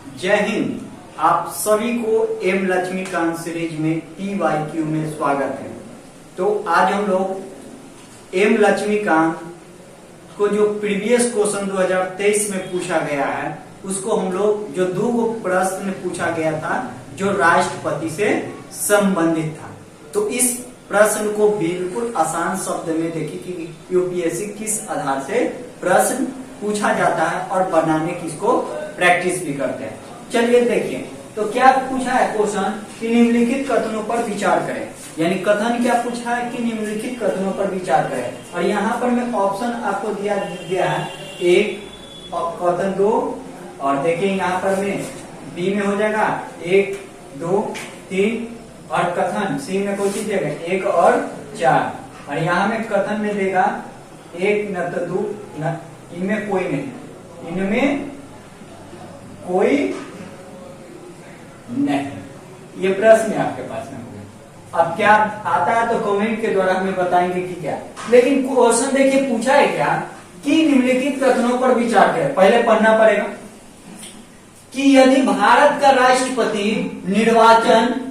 जय हिंद। आप सभी को एम लक्ष्मीकांत सीरीज में TYQ में स्वागत है। तो आज हम लोग एम लक्ष्मीकांत को जो प्रीवियस क्वेश्चन 2023 में पूछा गया है उसको हम लोग जो दो प्रश्न पूछा गया था जो राष्ट्रपति से संबंधित था, तो इस प्रश्न को बिल्कुल आसान शब्द में देखिए कि यूपीएससी किस आधार से प्रश्न पूछा जाता है और बनाने की इसको प्रैक्टिस भी करते हैं। चलिए देखिए, तो क्या पूछा है क्वेश्चन कि निम्नलिखित कथनों पर विचार करें, यानी कथन क्या पूछा है कि निम्नलिखित कथनों पर विचार करें। और यहाँ पर मैं ऑप्शन आपको दिया गया है, एक कथन 2, और देखिए यहाँ पर में बी में हो जाएगा 1 2 3, और कथन सी में कोई चीज देगा 1 और 4, और यहाँ में कथन में देगा 1 न तो 2 न, इनमें कोई नहीं, इनमें कोई नहीं। ये प्रश्न है आपके पास में। अब क्या आता है तो कमेंट के द्वारा हमें बताएंगे कि क्या, लेकिन क्वेश्चन देखिए पूछा है क्या कि निम्नलिखित कथनों पर विचार करें। पहले पढ़ना पड़ेगा कि यदि भारत का राष्ट्रपति निर्वाचन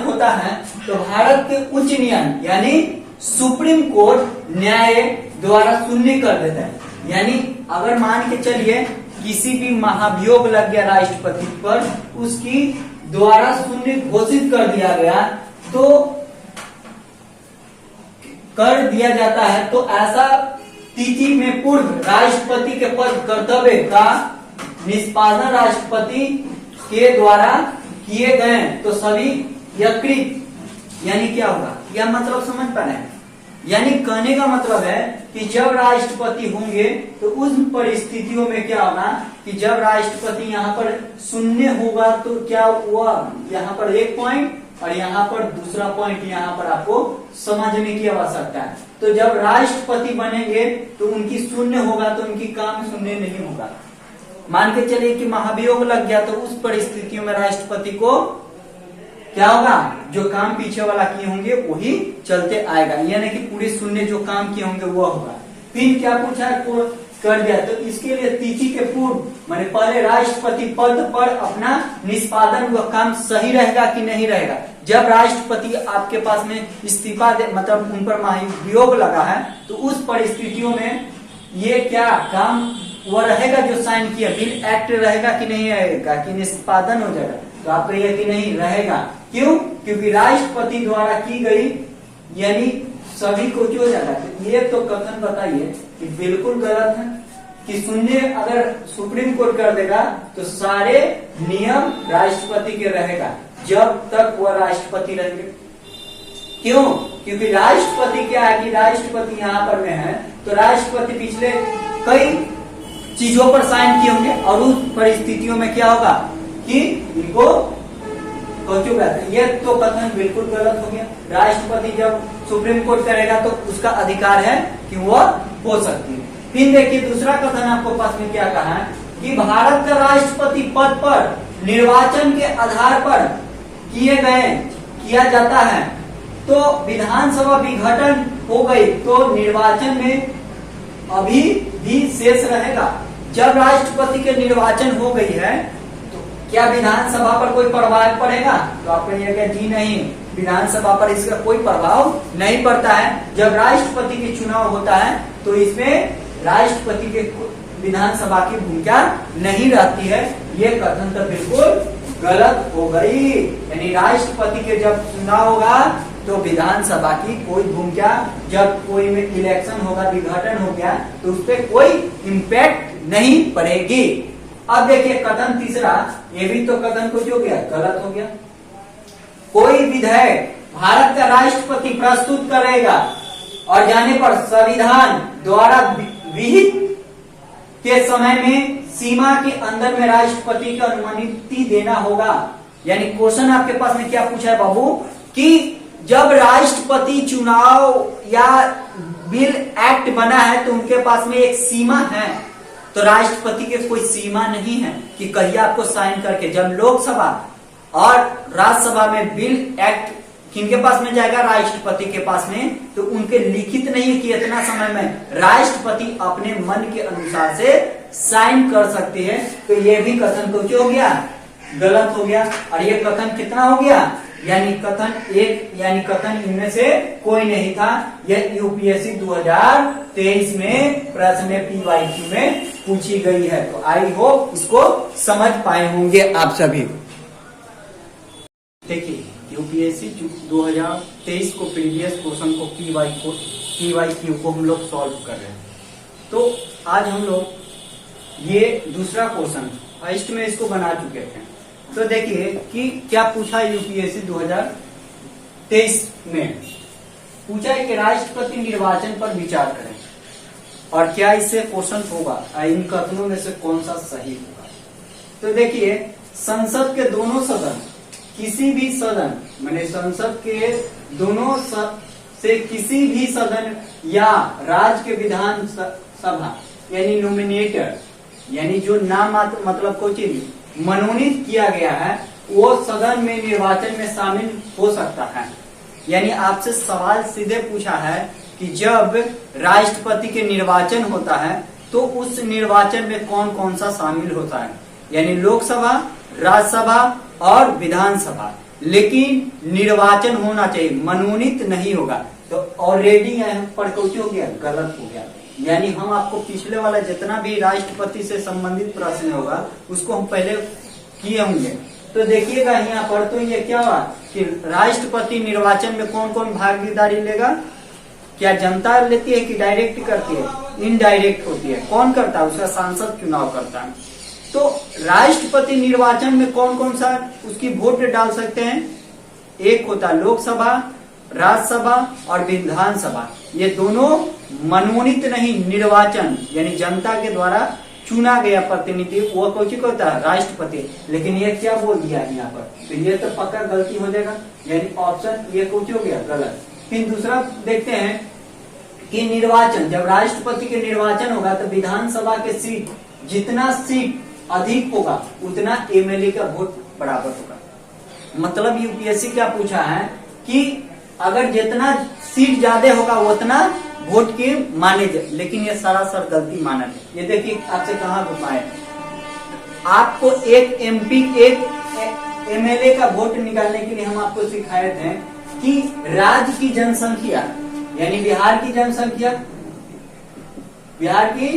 होता है तो भारत के उच्च न्यायालय यानी सुप्रीम कोर्ट न्याय द्वारा शून्य कर देता है। यानी अगर मान के चलिए किसी भी महाभियोग लग गया राष्ट्रपति पर, उसकी द्वारा शून्य घोषित कर दिया गया तो कर दिया जाता है, तो ऐसा तिथि में पूर्व राष्ट्रपति के पद कर्तव्य का निष्पादन राष्ट्रपति के द्वारा किए गए तो सभी यकृत, यानी क्या होगा, यह मतलब समझ पा रहे हैं। यानी कहने का मतलब है कि जब राष्ट्रपति होंगे तो उस परिस्थितियों में क्या होगा कि जब राष्ट्रपति यहाँ पर शून्य होगा तो क्या हुआ, यहाँ पर 1 पॉइंट और यहाँ पर दूसरा पॉइंट, यहाँ पर आपको समझने की आवश्यकता है। तो जब राष्ट्रपति बनेंगे तो उनकी शून्य होगा तो उनकी काम शून्य नहीं होगा। मान के चलिए कि महाभियोग लग गया तो उस परिस्थितियों में राष्ट्रपति को क्या होगा, जो काम पीछे वाला किए होंगे वही चलते आएगा, यानी कि पूरे शून्य जो काम किए होंगे वो होगा। फिर क्या पूछा कर दिया, तो इसके लिए तिथि के पूर्व माने पहले राष्ट्रपति पद पर अपना निष्पादन व काम सही रहेगा कि नहीं रहेगा। जब राष्ट्रपति आपके पास में इस्तीफा दे, मतलब उन पर महाभियोग लगा है, तो उस परिस्थितियों में ये क्या काम वो रहेगा जो साइन किया, बिल एक्ट रहेगा कि नहीं रहेगा, कि निष्पादन हो जाएगा। तो आप कहिए कि नहीं रहेगा। क्यों? क्योंकि राष्ट्रपति द्वारा की गई यानी सभी को जो जाता है। ये तो कथन बताइए कि बिल्कुल गलत है कि शून्य अगर सुप्रीम कोर्ट कर देगा तो सारे नियम राष्ट्रपति के रहेगा जब तक वह राष्ट्रपति रहेंगे। क्यों? क्योंकि राष्ट्रपति क्या है कि राष्ट्रपति यहाँ पर में है तो राष्ट्रपति पिछले कई चीजों पर साइन किए होंगे और उस परिस्थितियों में क्या होगा कि इनको ये तो कथन बिल्कुल गलत हो गया। राष्ट्रपति जब सुप्रीम कोर्ट करेगा तो उसका अधिकार है कि वह हो सकती है। फिर देखिए दूसरा कथन आपको पास में क्या कहा है कि भारत का राष्ट्रपति पद पर निर्वाचन के आधार पर किया जाता है, तो विधानसभा विघटन हो गई तो निर्वाचन में अभी भी शेष रहेगा। जब राष्ट्रपति के निर्वाचन हो गई है क्या विधानसभा पर कोई प्रभाव पड़ेगा? तो आप कहिएगा जी नहीं, विधानसभा पर इसका कोई प्रभाव नहीं पड़ता है। जब राष्ट्रपति के चुनाव होता है तो इसमें राष्ट्रपति के विधानसभा की भूमिका नहीं रहती है। ये कथन तो बिल्कुल गलत हो गई। यानी राष्ट्रपति के जब चुनाव होगा तो विधानसभा की कोई भूमिका, जब कोई में इलेक्शन होगा, विघटन हो गया तो उस पर कोई इम्पैक्ट नहीं पड़ेगी। अब देखिए कथन तीसरा, ये भी तो कथन कुछ हो गया, गलत हो गया। कोई विधेयक भारत का राष्ट्रपति प्रस्तुत करेगा और जाने पर संविधान द्वारा विहित के समय में सीमा के अंदर में राष्ट्रपति को अनुमति देना होगा। यानी क्वेश्चन आपके पास में क्या पूछा है बाबू कि जब राष्ट्रपति चुनाव या बिल एक्ट बना है तो उनके पास में एक सीमा है, तो राष्ट्रपति के कोई सीमा नहीं है कि कहिए आपको साइन करके। जब लोकसभा और राज्यसभा में बिल एक्ट किनके पास में जाएगा? राष्ट्रपति के पास में। तो उनके लिखित नहीं है कि इतना समय में राष्ट्रपति अपने मन के अनुसार से साइन कर सकते हैं। तो ये भी कथन कुछ हो गया, गलत हो गया। और ये कथन कितना हो गया? यानी कथन एक, यानी कथन इनमें से कोई नहीं था। यह यूपीएससी 2023 में प्रश्न PYQ में पूछी गई है। तो आई होप इसको समझ पाए होंगे आप सभी। देखिए यूपीएससी 2023 को प्रीवियस क्वेश्चन को PYQ को हम लोग सॉल्व कर रहे हैं। तो आज हम लोग ये दूसरा क्वेश्चन, फर्स्ट में इसको बना चुके थे। तो देखिए कि क्या पूछा यूपीएससी 2023 में, पूछा है कि राष्ट्रपति निर्वाचन पर विचार करें और क्या इससे क्वेश्चन होगा, इन कथनों में से कौन सा सही होगा। तो देखिए संसद के दोनों सदन, किसी भी सदन माने संसद के दोनों से किसी भी सदन या राज्य के विधान सभा यानी नॉमिनेटर, यानी जो नाम मतलब कोई चीज मनोनीत किया गया है, वो सदन में निर्वाचन में शामिल हो सकता है। यानी आपसे सवाल सीधे पूछा है कि जब राष्ट्रपति के निर्वाचन होता है तो उस निर्वाचन में कौन कौन सा शामिल होता है, यानी लोकसभा, राज्यसभा और विधानसभा। लेकिन निर्वाचन होना चाहिए, मनोनीत नहीं होगा। तो ऑलरेडी यहाँ पर कुछ हो गया, गलत हो गया। यानी हम आपको पिछले वाला जितना भी राष्ट्रपति से संबंधित प्रश्न होगा उसको हम पहले किए होंगे। तो देखिएगा यहाँ पर, तो ये क्या हुआ कि राष्ट्रपति निर्वाचन में कौन कौन भागीदारी लेगा, क्या जनता लेती है कि डायरेक्ट करती है? इनडायरेक्ट होती है। कौन करता है? उसका सांसद चुनाव करता है। तो राष्ट्रपति निर्वाचन में कौन कौन सा उसकी वोट डाल सकते हैं? एक होता है लोकसभा, राज्यसभा और विधानसभा। ये दोनों मनोनीत नहीं, निर्वाचन यानी जनता के द्वारा चुना गया प्रतिनिधि, वो कौन होता है? राष्ट्रपति। लेकिन ये क्या बोल दिया यहाँ पर, तो ये तो पक्का गलती हो जाएगा, यानी ऑप्शन ये कौन हो गया? गलत। फिर दूसरा देखते हैं कि निर्वाचन, जब राष्ट्रपति के निर्वाचन होगा तो विधानसभा के सीट, जितना सीट अधिक होगा उतना एमएलए का वोट बराबर होगा। मतलब यूपीएससी क्या पूछा है कि अगर जितना सीट ज्यादा होगा उतना वोट के माने जाए, लेकिन ये सरासर गलती माना है। ये देखिए आपसे कहाँ घुमाए, आपको एक एमपी, एक एमएलए का वोट निकालने के लिए हम आपको सिखाए थे कि राज्य की जनसंख्या यानी बिहार की जनसंख्या, बिहार की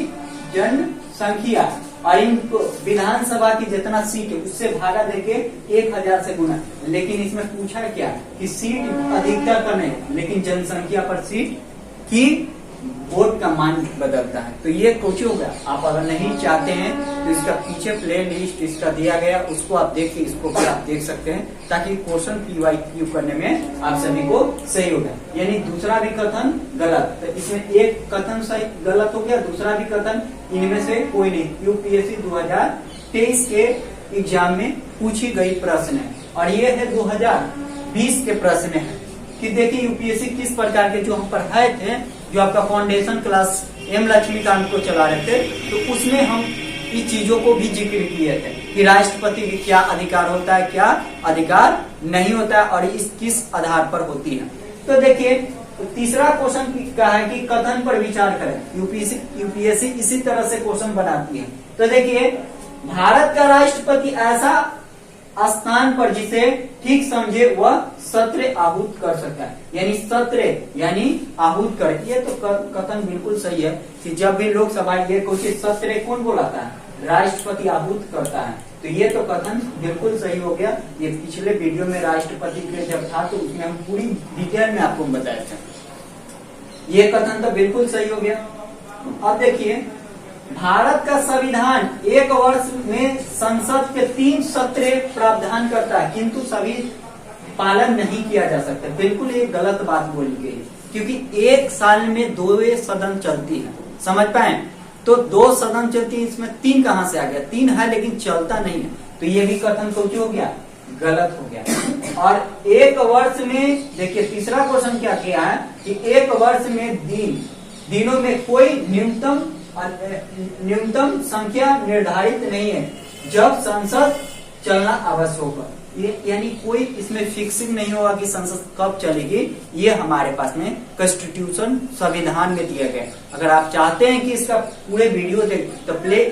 जनसंख्या और इनको विधानसभा की जितना सीट है उससे भागा देके 1000 से गुना। लेकिन इसमें पूछा क्या कि सीट अधिकता का नहीं, लेकिन जनसंख्या पर सीट की वोट का मान बदलता है। तो ये कुछ होगा। आप अगर नहीं चाहते हैं तो इसका पीछे प्ले लिस्ट इसका दिया गया, उसको आप देखिए, इसको भी आप देख सकते हैं, ताकि क्वेश्चन PYQ करने में आप सभी को सही होगा। यानी दूसरा भी कथन गलत, तो इसमें एक कथन सही गलत हो गया, दूसरा भी कथन इनमें से कोई नहीं। यूपीएससी 2023 के एग्जाम में पूछी गई प्रश्न है। और ये है 2020 के प्रश्न है कि देखिए यूपीएससी किस प्रकार के, जो हम पढ़ाए थे, जो आपका फाउंडेशन क्लास एम लक्ष्मीकांत को चला रहे थे, तो उसमें हम इस चीजों को भी जिक्र किए थे कि राष्ट्रपति की क्या अधिकार होता है, क्या अधिकार नहीं होता है और इस किस आधार पर होती है। तो देखिए तीसरा क्वेश्चन क्या है कि कथन पर विचार करें। यूपीएससी इसी तरह से क्वेश्चन बनाती है। तो देखिए भारत का राष्ट्रपति ऐसा स्थान पर जिसे ठीक समझे वह सत्र आहूत कर सकता है, यानी सत्र यानी आहूत कर। ये तो कथन बिल्कुल सही है कि जब भी लोकसभा ये कुछ सत्र कौन बुलाता है? राष्ट्रपति आहूत करता है। तो ये तो कथन बिल्कुल सही हो गया। ये पिछले वीडियो में राष्ट्रपति के जब था तो उसमें हम पूरी डिटेल में आपको बताया था। ये कथन तो बिल्कुल सही हो गया। अब देखिए भारत का संविधान एक वर्ष में संसद के 3 सत्र प्रावधान करता है, किंतु सभी पालन नहीं किया जा सकता। बिल्कुल ये गलत बात बोली गई, क्योंकि एक साल में 2 सदन चलती है, समझ पाए? तो 2 सदन चलती है, इसमें 3 कहां से आ गया? 3 है लेकिन चलता नहीं है। तो ये भी कथन कुछ हो गया, गलत हो गया। और एक वर्ष में देखिए तीसरा क्वेश्चन क्या किया है कि एक वर्ष में दिनों में कोई न्यूनतम संख्या निर्धारित नहीं है जब संसद चलना आवश्यक होगा। ये यानी कोई इसमें फिक्सिंग नहीं होगा कि संसद कब चलेगी, ये हमारे पास में कॉन्स्टिट्यूशन संविधान में दिया गया है। अगर आप चाहते हैं कि इसका पूरे वीडियो देख तो प्ले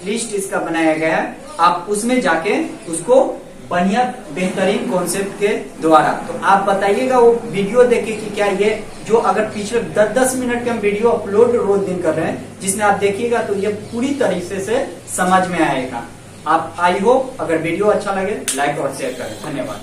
लिस्ट इसका बनाया गया है, आप उसमें जाके उसको बढ़िया बेहतरीन कॉन्सेप्ट के द्वारा, तो आप बताइएगा वो वीडियो देखे कि क्या ये जो अगर पिछले 10-10 मिनट के हम वीडियो अपलोड रोज दिन कर रहे हैं, जिसमें आप देखिएगा तो ये पूरी तरीके से समझ में आएगा। आप आई होप अगर वीडियो अच्छा लगे लाइक और शेयर करें। धन्यवाद।